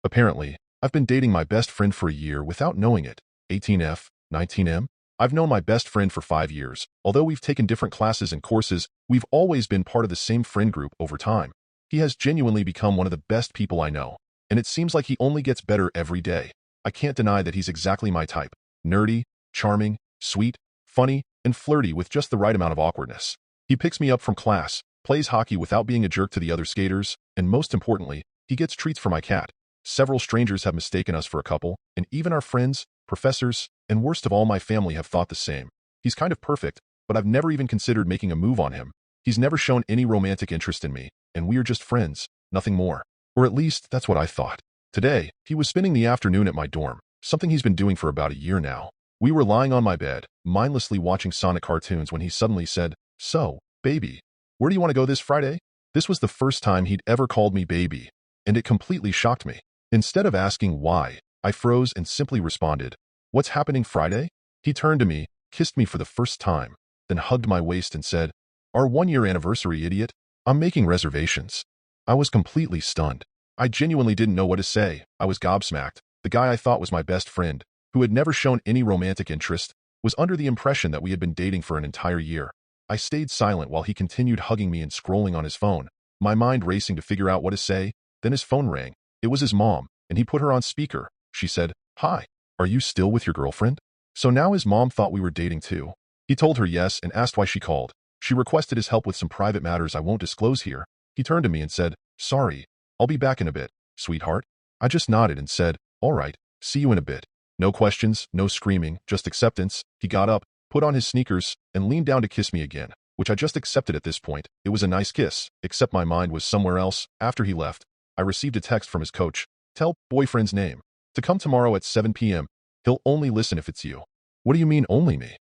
Apparently, I've been dating my best friend for a year without knowing it. 18F, 19M? I've known my best friend for 5 years. Although we've taken different classes and courses, we've always been part of the same friend group over time. He has genuinely become one of the best people I know, and it seems like he only gets better every day. I can't deny that he's exactly my type. Nerdy, charming, sweet, funny, and flirty with just the right amount of awkwardness. He picks me up from class, plays hockey without being a jerk to the other skaters, and most importantly, he gets treats for my cat. Several strangers have mistaken us for a couple, and even our friends, professors, and worst of all my family have thought the same. He's kind of perfect, but I've never even considered making a move on him. He's never shown any romantic interest in me, and we are just friends, nothing more. Or at least, that's what I thought. Today, he was spending the afternoon at my dorm, something he's been doing for about a year now. We were lying on my bed, mindlessly watching Sonic cartoons when he suddenly said, "So, baby, where do you want to go this Friday?" This was the first time he'd ever called me baby, and it completely shocked me. Instead of asking why, I froze and simply responded, "What's happening Friday?" He turned to me, kissed me for the first time, then hugged my waist and said, "Our 1-year anniversary, idiot. I'm making reservations." I was completely stunned. I genuinely didn't know what to say. I was gobsmacked. The guy I thought was my best friend, who had never shown any romantic interest, was under the impression that we had been dating for an entire year. I stayed silent while he continued hugging me and scrolling on his phone, my mind racing to figure out what to say. Then his phone rang. It was his mom, and he put her on speaker. She said, "Hi, are you still with your girlfriend?" So now his mom thought we were dating too. He told her yes and asked why she called. She requested his help with some private matters I won't disclose here. He turned to me and said, "Sorry, I'll be back in a bit, sweetheart." I just nodded and said, "All right, see you in a bit." No questions, no screaming, just acceptance. He got up, put on his sneakers, and leaned down to kiss me again, which I just accepted at this point. It was a nice kiss, except my mind was somewhere else. After he left, I received a text from his coach. "Tell boyfriend's name to come tomorrow at 7 p.m. He'll only listen if it's you." What do you mean only me?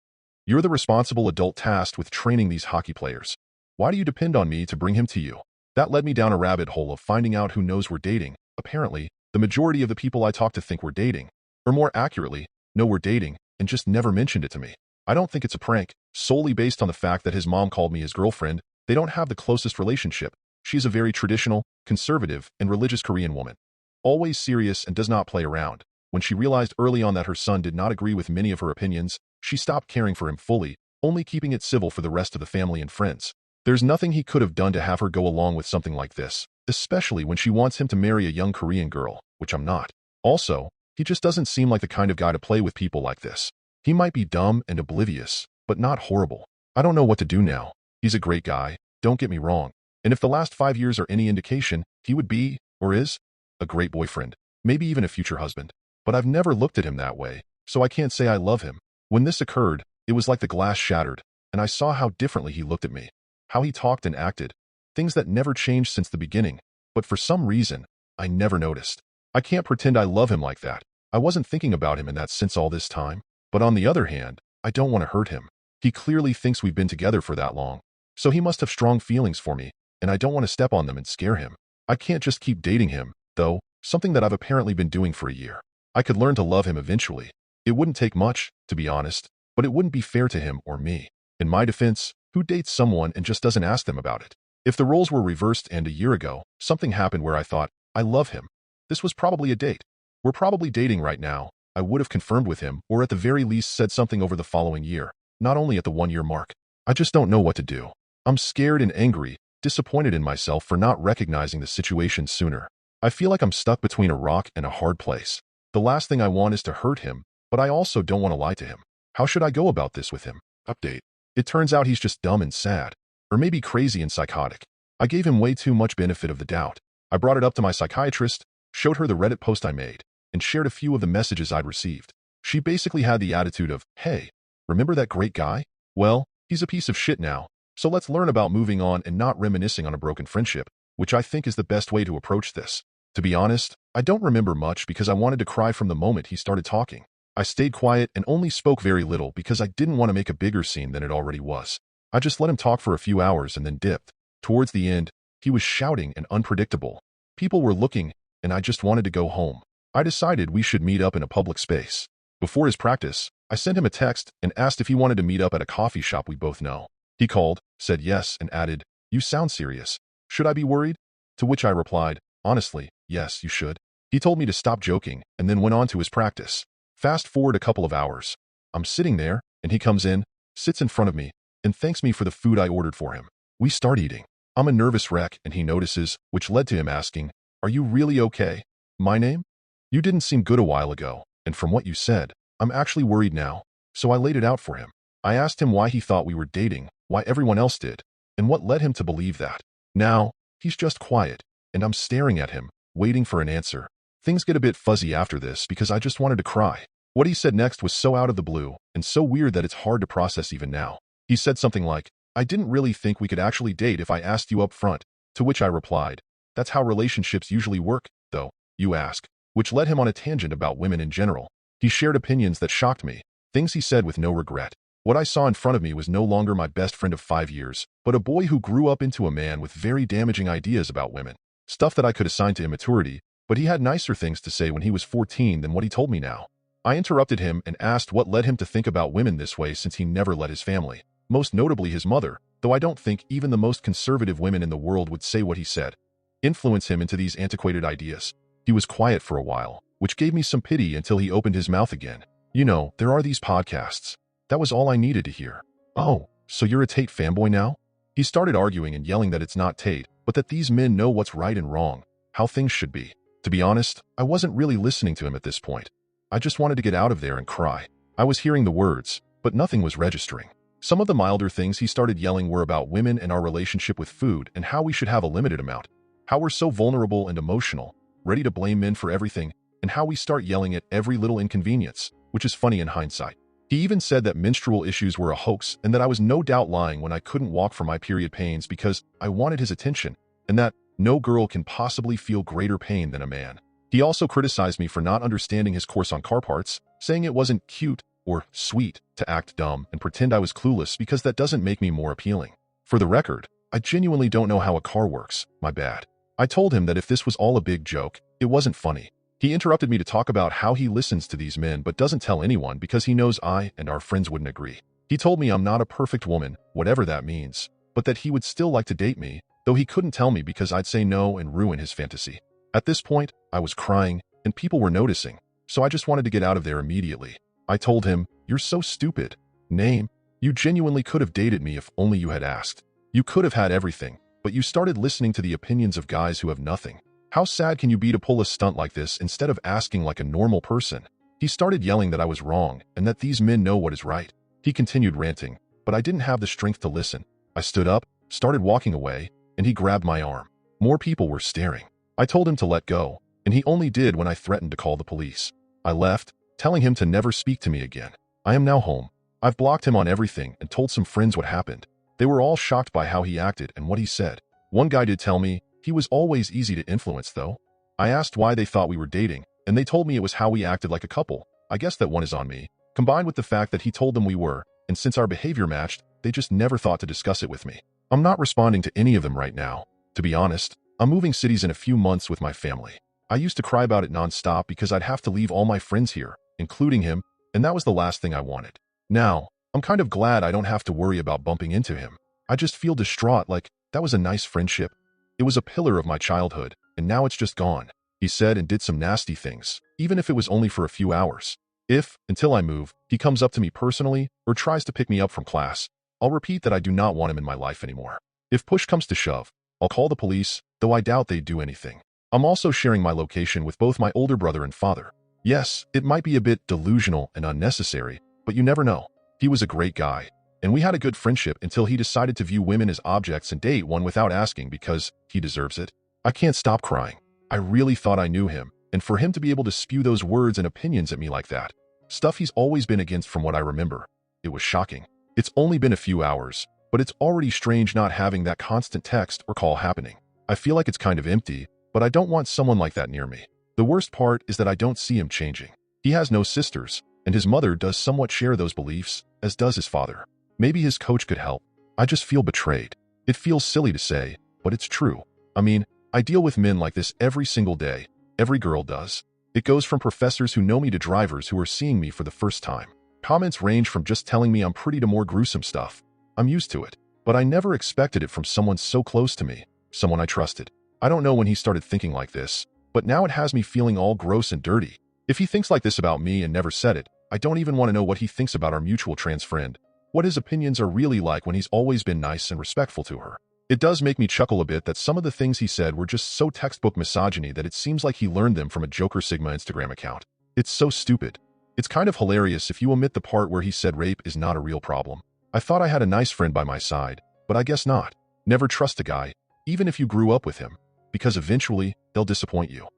You're the responsible adult tasked with training these hockey players. Why do you depend on me to bring him to you? That led me down a rabbit hole of finding out who knows we're dating. Apparently, the majority of the people I talk to think we're dating. Or more accurately, know we're dating and just never mentioned it to me. I don't think it's a prank, solely based on the fact that his mom called me his girlfriend. They don't have the closest relationship. She's a very traditional, conservative, and religious Korean woman. Always serious and does not play around. When she realized early on that her son did not agree with many of her opinions, she stopped caring for him fully, only keeping it civil for the rest of the family and friends. There's nothing he could have done to have her go along with something like this, especially when she wants him to marry a young Korean girl, which I'm not. Also, he just doesn't seem like the kind of guy to play with people like this. He might be dumb and oblivious, but not horrible. I don't know what to do now. He's a great guy, don't get me wrong. And if the last 5 years are any indication, he would be, or is, a great boyfriend, maybe even a future husband. But I've never looked at him that way, so I can't say I love him. When this occurred, it was like the glass shattered, and I saw how differently he looked at me, how he talked and acted, things that never changed since the beginning, but for some reason, I never noticed. I can't pretend I love him like that. I wasn't thinking about him in that sense all this time, but on the other hand, I don't want to hurt him. He clearly thinks we've been together for that long, so he must have strong feelings for me, and I don't want to step on them and scare him. I can't just keep dating him, though, something that I've apparently been doing for a year. I could learn to love him eventually. It wouldn't take much, to be honest, but it wouldn't be fair to him or me. In my defense, who dates someone and just doesn't ask them about it? If the roles were reversed and a year ago, something happened where I thought, I love him, this was probably a date. We're probably dating right now, I would have confirmed with him or at the very least said something over the following year, not only at the 1-year mark. I just don't know what to do. I'm scared and angry, disappointed in myself for not recognizing the situation sooner. I feel like I'm stuck between a rock and a hard place. The last thing I want is to hurt him, but I also don't want to lie to him. How should I go about this with him? Update. It turns out he's just dumb and sad, or maybe crazy and psychotic. I gave him way too much benefit of the doubt. I brought it up to my psychiatrist, showed her the Reddit post I made, and shared a few of the messages I'd received. She basically had the attitude of, "Hey, remember that great guy? Well, he's a piece of shit now, so let's learn about moving on and not reminiscing on a broken friendship," which I think is the best way to approach this. To be honest, I don't remember much because I wanted to cry from the moment he started talking. I stayed quiet and only spoke very little because I didn't want to make a bigger scene than it already was. I just let him talk for a few hours and then dipped. Towards the end, he was shouting and unpredictable. People were looking, and I just wanted to go home. I decided we should meet up in a public space. Before his practice, I sent him a text and asked if he wanted to meet up at a coffee shop we both know. He called, said yes, and added, "You sound serious. Should I be worried?" To which I replied, "Honestly, yes, you should." He told me to stop joking and then went on to his practice. Fast forward a couple of hours. I'm sitting there, and he comes in, sits in front of me, and thanks me for the food I ordered for him. We start eating. I'm a nervous wreck, and he notices, which led to him asking, "Are you really okay? My name? You didn't seem good a while ago, and from what you said, I'm actually worried now." So I laid it out for him. I asked him why he thought we were dating, why everyone else did, and what led him to believe that. Now, he's just quiet, and I'm staring at him, waiting for an answer. Things get a bit fuzzy after this because I just wanted to cry. What he said next was so out of the blue, and so weird that it's hard to process even now. He said something like, "I didn't really think we could actually date if I asked you up front," to which I replied, "That's how relationships usually work, though, you ask," which led him on a tangent about women in general. He shared opinions that shocked me, things he said with no regret. What I saw in front of me was no longer my best friend of 5 years, but a boy who grew up into a man with very damaging ideas about women. Stuff that I could assign to immaturity, but he had nicer things to say when he was 14 than what he told me now. I interrupted him and asked what led him to think about women this way since he never let his family, most notably his mother, though I don't think even the most conservative women in the world would say what he said, influence him into these antiquated ideas. He was quiet for a while, which gave me some pity until he opened his mouth again. "You know, there are these podcasts." That was all I needed to hear. "Oh, so you're a Tate fanboy now?" He started arguing and yelling that it's not Tate, but that these men know what's right and wrong, how things should be. To be honest, I wasn't really listening to him at this point. I just wanted to get out of there and cry. I was hearing the words, but nothing was registering. Some of the milder things he started yelling were about women and our relationship with food and how we should have a limited amount, how we're so vulnerable and emotional, ready to blame men for everything, and how we start yelling at every little inconvenience, which is funny in hindsight. He even said that menstrual issues were a hoax and that I was no doubt lying when I couldn't walk for my period pains because I wanted his attention, and that no girl can possibly feel greater pain than a man. He also criticized me for not understanding his course on car parts, saying it wasn't cute or sweet to act dumb and pretend I was clueless because that doesn't make me more appealing. For the record, I genuinely don't know how a car works, my bad. I told him that if this was all a big joke, it wasn't funny. He interrupted me to talk about how he listens to these men but doesn't tell anyone because he knows I and our friends wouldn't agree. He told me I'm not a perfect woman, whatever that means, but that he would still like to date me, though he couldn't tell me because I'd say no and ruin his fantasy. At this point, I was crying, and people were noticing, so I just wanted to get out of there immediately. I told him, "You're so stupid. Name, you genuinely could have dated me if only you had asked. You could have had everything, but you started listening to the opinions of guys who have nothing. How sad can you be to pull a stunt like this instead of asking like a normal person?" He started yelling that I was wrong and that these men know what is right. He continued ranting, but I didn't have the strength to listen. I stood up, started walking away, and he grabbed my arm. More people were staring. I told him to let go, and he only did when I threatened to call the police. I left, telling him to never speak to me again. I am now home. I've blocked him on everything and told some friends what happened. They were all shocked by how he acted and what he said. One guy did tell me, he was always easy to influence though. I asked why they thought we were dating, and they told me it was how we acted like a couple. I guess that one is on me, combined with the fact that he told them we were, and since our behavior matched, they just never thought to discuss it with me. I'm not responding to any of them right now. To be honest, I'm moving cities in a few months with my family. I used to cry about it nonstop because I'd have to leave all my friends here, including him, and that was the last thing I wanted. Now, I'm kind of glad I don't have to worry about bumping into him. I just feel distraught, like that was a nice friendship. It was a pillar of my childhood, and now it's just gone. He said and did some nasty things, even if it was only for a few hours. If, until I move, he comes up to me personally or tries to pick me up from class, I'll repeat that I do not want him in my life anymore. If push comes to shove, I'll call the police, though I doubt they'd do anything. I'm also sharing my location with both my older brother and father. Yes, it might be a bit delusional and unnecessary, but you never know. He was a great guy, and we had a good friendship until he decided to view women as objects and date one without asking because he deserves it. I can't stop crying. I really thought I knew him, and for him to be able to spew those words and opinions at me like that, stuff he's always been against from what I remember, it was shocking. It's only been a few hours, but it's already strange not having that constant text or call happening. I feel like it's kind of empty, but I don't want someone like that near me. The worst part is that I don't see him changing. He has no sisters, and his mother does somewhat share those beliefs, as does his father. Maybe his coach could help. I just feel betrayed. It feels silly to say, but it's true. I mean, I deal with men like this every single day. Every girl does. It goes from professors who know me to drivers who are seeing me for the first time. Comments range from just telling me I'm pretty to more gruesome stuff. I'm used to it, but I never expected it from someone so close to me, someone I trusted. I don't know when he started thinking like this, but now it has me feeling all gross and dirty. If he thinks like this about me and never said it, I don't even want to know what he thinks about our mutual trans friend, what his opinions are really like when he's always been nice and respectful to her. It does make me chuckle a bit that some of the things he said were just so textbook misogyny that it seems like he learned them from a Joker Sigma Instagram account. It's so stupid. It's kind of hilarious if you omit the part where he said rape is not a real problem. I thought I had a nice friend by my side, but I guess not. Never trust a guy, even if you grew up with him, because eventually they'll disappoint you.